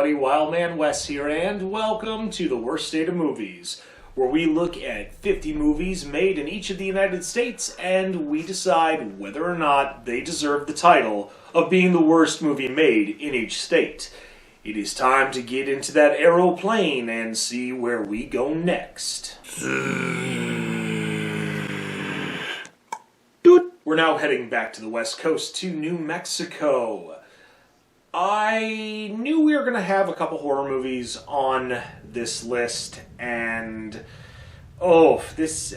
everybody, Wildman Wes here, and welcome to the Worst State of Movies, where we look at 50 movies made in each of the United States, and we decide whether or not they deserve the title of being the worst movie made in each state. It is time to get into that aeroplane and see where we go next. We're now heading back to the West Coast to New Mexico. I knew we were going to have a couple horror movies on this list, and this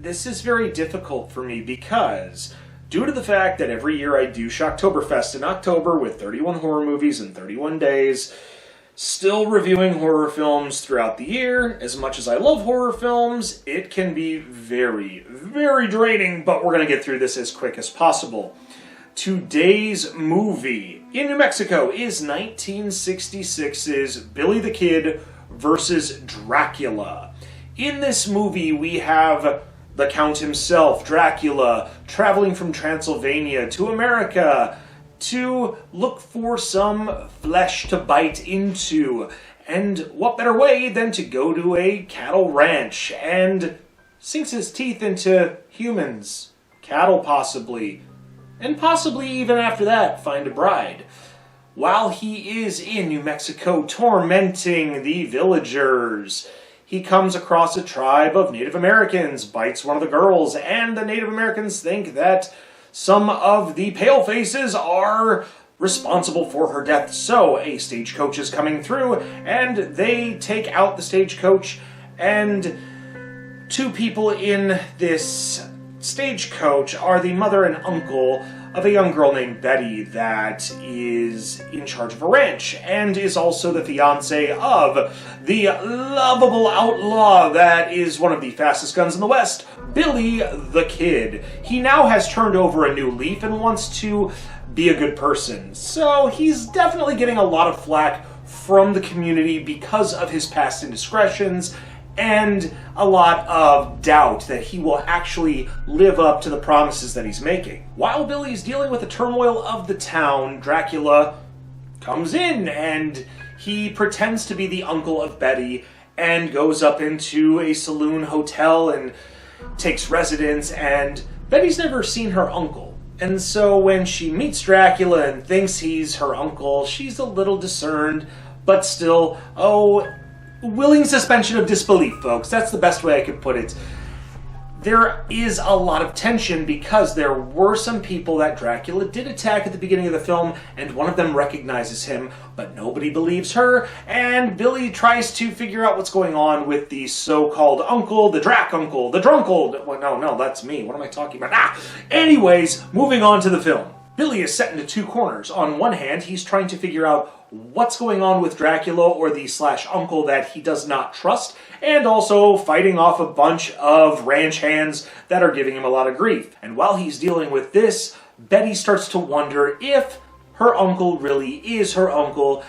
is very difficult for me because due to the fact that every year I do Shocktoberfest in October with 31 horror movies in 31 days, still reviewing horror films throughout the year. As much as I love horror films, it can be very, very draining, but we're going to get through this as quick as possible. Today's movie in New Mexico is 1966's Billy the Kid Versus Dracula. In this movie, we have the Count himself, Dracula, traveling from Transylvania to America to look for some flesh to bite into. And what better way than to go to a cattle ranch and sinks his teeth into humans, cattle possibly, and possibly even after that find a bride. While he is in New Mexico tormenting the villagers, he comes across a tribe of Native Americans, bites one of the girls, and the Native Americans think that some of the palefaces are responsible for her death. So a stagecoach is coming through, and they take out the stagecoach, and two people in this stagecoach are the mother and uncle of a young girl named Betty that is in charge of a ranch and is also the fiance of the lovable outlaw that is one of the fastest guns in the West, Billy the Kid. He now has turned over a new leaf and wants to be a good person. So he's definitely getting a lot of flack from the community because of his past indiscretions and a lot of doubt that he will actually live up to the promises that he's making. While Billy's dealing with the turmoil of the town, Dracula comes in and he pretends to be the uncle of Betty and goes up into a saloon hotel and takes residence, and Betty's never seen her uncle. And so when she meets Dracula and thinks he's her uncle, she's a little discerned, but still, willing suspension of disbelief, folks. That's the best way I could put it. There is a lot of tension because there were some people that Dracula did attack at the beginning of the film, and one of them recognizes him, but nobody believes her, and Billy tries to figure out what's going on with the so-called uncle, the Drac uncle, the drunkle. Well, no, that's me. What am I talking about? Anyways, moving on to the film. Billy is set into two corners. On one hand, he's trying to figure out what's going on with Dracula or the /uncle that he does not trust, and also fighting off a bunch of ranch hands that are giving him a lot of grief. And while he's dealing with this, Betty starts to wonder if her uncle really is her uncle,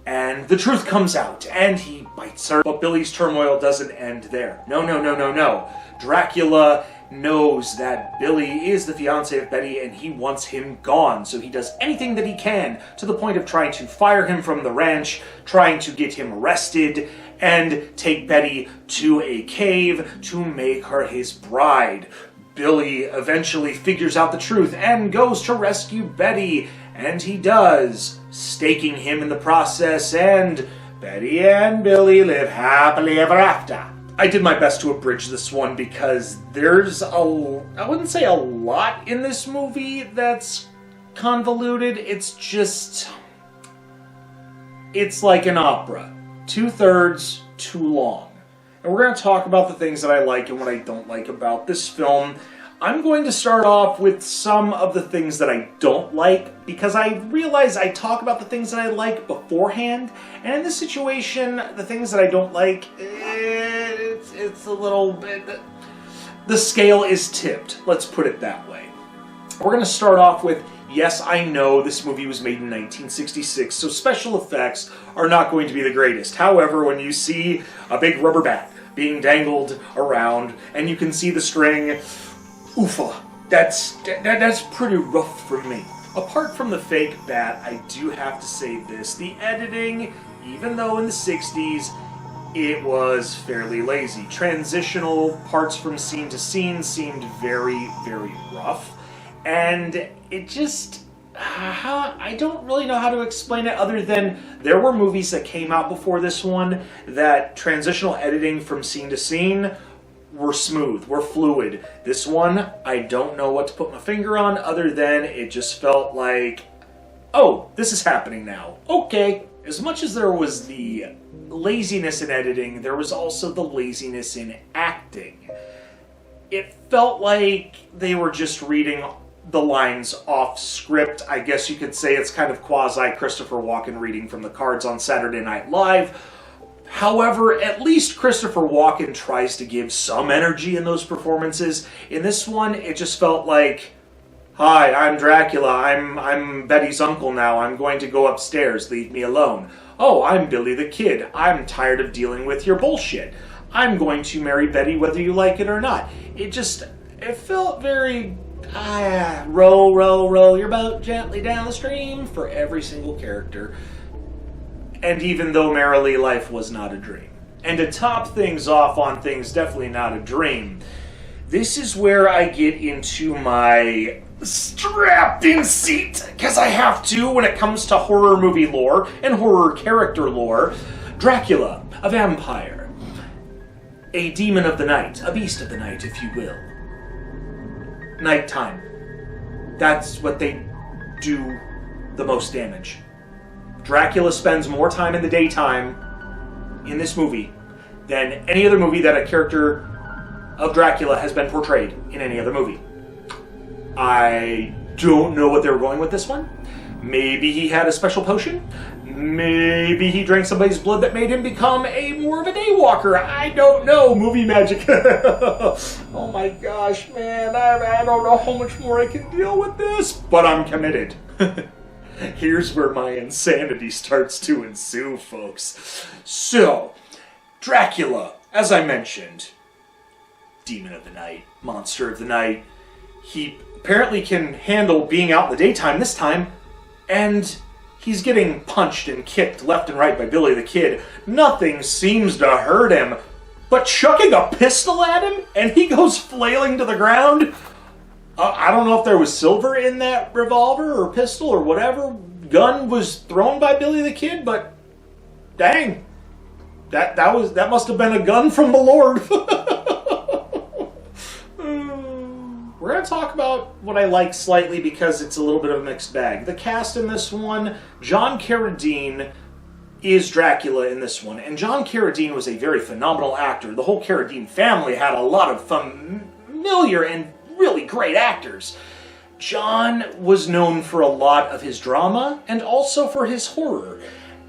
and the truth comes out, and he bites her. But Billy's turmoil doesn't end there. No. Dracula knows that Billy is the fiancé of Betty and he wants him gone, so he does anything that he can to the point of trying to fire him from the ranch, trying to get him arrested, and take Betty to a cave to make her his bride. Billy eventually figures out the truth and goes to rescue Betty, and he does, staking him in the process, and Betty and Billy live happily ever after. I did my best to abridge this one because there's I wouldn't say a lot in this movie that's convoluted. It's like an opera. 2/3 too long. And we're going to talk about the things that I like and what I don't like about this film. I'm going to start off with some of the things that I don't like, because I realize I talk about the things that I like beforehand, and in this situation, the things that I don't like, it's a little bit... The scale is tipped, let's put it that way. We're going to start off with, yes, I know this movie was made in 1966, so special effects are not going to be the greatest. However, when you see a big rubber bat being dangled around, and you can see the string... Oofa, that's pretty rough for me. Apart from the fake bat, I do have to say this. The editing even though in the 60s it was fairly lazy. Transitional parts from scene to scene seemed very, very rough. And it just... I don't really know how to explain it other than there were movies that came out before this one that transitional editing from scene to scene were smooth, were fluid. This one, I don't know what to put my finger on other than it just felt like, oh, this is happening now. Okay. As much as there was the laziness in editing, there was also the laziness in acting. It felt like they were just reading the lines off script. I guess you could say it's kind of quasi Christopher Walken reading from the cards on Saturday Night Live. However, at least Christopher Walken tries to give some energy in those performances. In this one, it just felt like, hi, I'm Dracula. I'm Betty's uncle now. I'm going to go upstairs. Leave me alone. Oh, I'm Billy the Kid. I'm tired of dealing with your bullshit. I'm going to marry Betty whether you like it or not. It felt very, row, row, row your boat gently down the stream for every single character. And even though merrily life was not a dream. And to top things off on things definitely not a dream, this is where I get into my strap-in seat, because I have to when it comes to horror movie lore and horror character lore. Dracula, a vampire, a demon of the night, a beast of the night, if you will. Nighttime. That's what they do the most damage. Dracula spends more time in the daytime in this movie than any other movie that a character of Dracula has been portrayed in any other movie. I don't know what they were going with this one. Maybe he had a special potion. Maybe he drank somebody's blood that made him become more of a daywalker. I don't know. Movie magic. Oh my gosh, man. I don't know how much more I can deal with this, but I'm committed. Here's where my insanity starts to ensue, folks. So, Dracula, as I mentioned, demon of the night, monster of the night. He apparently can handle being out in the daytime this time, and he's getting punched and kicked left and right by Billy the Kid. Nothing seems to hurt him, but chucking a pistol at him, and he goes flailing to the ground. I don't know if there was silver in that revolver or pistol or whatever gun was thrown by Billy the Kid, but dang, that must have been a gun from the Lord. We're going to talk about what I like slightly because it's a little bit of a mixed bag. The cast in this one, John Carradine is Dracula in this one, and John Carradine was a very phenomenal actor. The whole Carradine family had a lot of familiar and really great actors. John was known for a lot of his drama and also for his horror.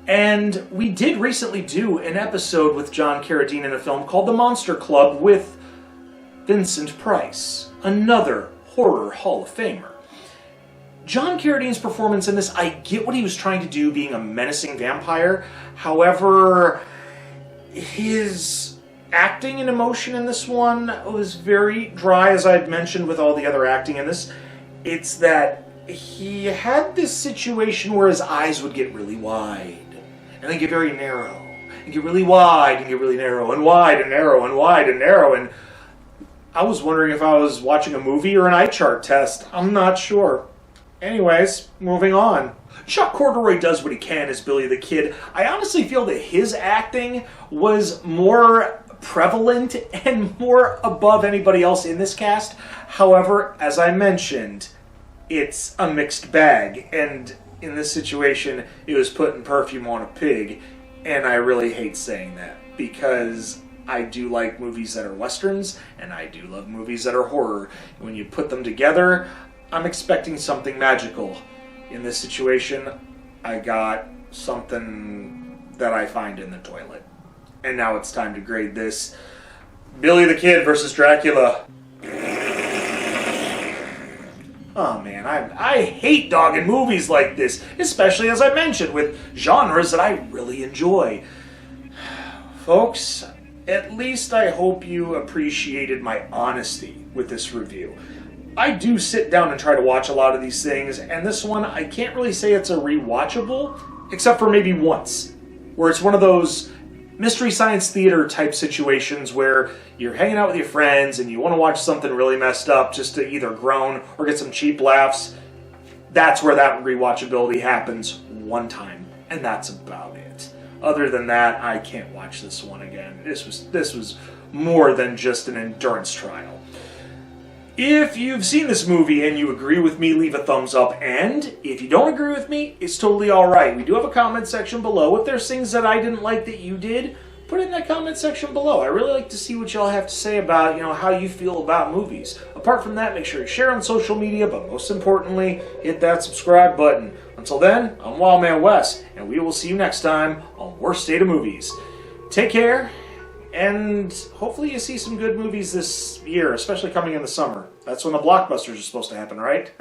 And we did recently do an episode with John Carradine in a film called The Monster Club with Vincent Price, another horror Hall of Famer. John Carradine's performance in this, I get what he was trying to do being a menacing vampire. However, his acting and emotion in this one was very dry, as I've mentioned with all the other acting in this. It's that he had this situation where his eyes would get really wide, and then get very narrow, and get really wide, and get really narrow, and wide, and narrow, and wide, and narrow, and I was wondering if I was watching a movie or an eye chart test. I'm not sure. Anyways, moving on. Chuck Corduroy does what he can as Billy the Kid. I honestly feel that his acting was more prevalent and more above anybody else in this cast. However, as I mentioned, it's a mixed bag, and in this situation, it was putting perfume on a pig, and I really hate saying that, because I do like movies that are westerns, and I do love movies that are horror. And when you put them together, I'm expecting something magical. In this situation, I got something that I find in the toilet. And now it's time to grade this. Billy the Kid versus Dracula. Oh man, I hate dogging movies like this, especially as I mentioned, with genres that I really enjoy. Folks, at least I hope you appreciated my honesty with this review. I do sit down and try to watch a lot of these things, and this one, I can't really say it's a rewatchable, except for maybe once. where it's one of those Mystery Science Theater type situations where you're hanging out with your friends and you want to watch something really messed up just to either groan or get some cheap laughs. That's where that rewatchability happens one time, and that's about it. Other than that, I can't watch this one again. This was more than just an endurance trial. If you've seen this movie and you agree with me, leave a thumbs up. And if you don't agree with me, it's totally alright. We do have a comment section below. If there's things that I didn't like that you did, put it in that comment section below. I really like to see what y'all have to say about, how you feel about movies. Apart from that, make sure you share on social media, but most importantly, hit that subscribe button. Until then, I'm Wildman Wes, and we will see you next time on Worst State of Movies. Take care. And hopefully you see some good movies this year, especially coming in the summer. That's when the blockbusters are supposed to happen, right?